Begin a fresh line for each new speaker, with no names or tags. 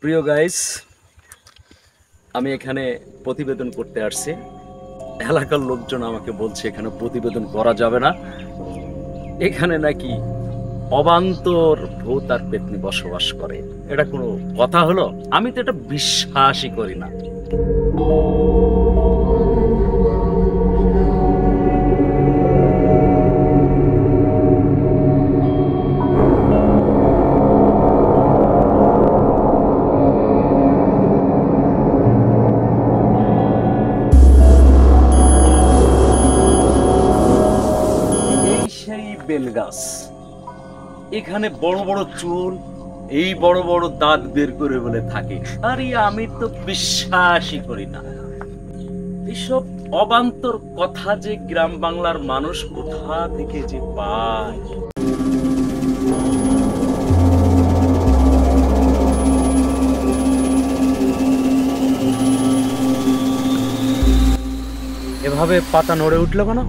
প্রিয় গাইস, আমি এখানে প্রতিবেদন করতে আসছি। এলাকার লোকজন আমাকে বলছে এখানে প্রতিবেদন করা যাবে না, এখানে নাকি অবান্তর ভূত আর পেতনি বসবাস করে। এটা কোনো কথা হলো? আমি তো এটা বিশ্বাসই করি না। এই সেই বেলগাছ, এখানে বড় বড় চুল, এই বড় বড় দাঁত বের করে বলে থাকে। আরে আমি তো বিশ্বাসই করি না এসব অবান্তর কথা, যে গ্রাম বাংলার মানুষ কোথা থেকে যে পায়। এভাবে পাতা নড়ে উঠলো কেন?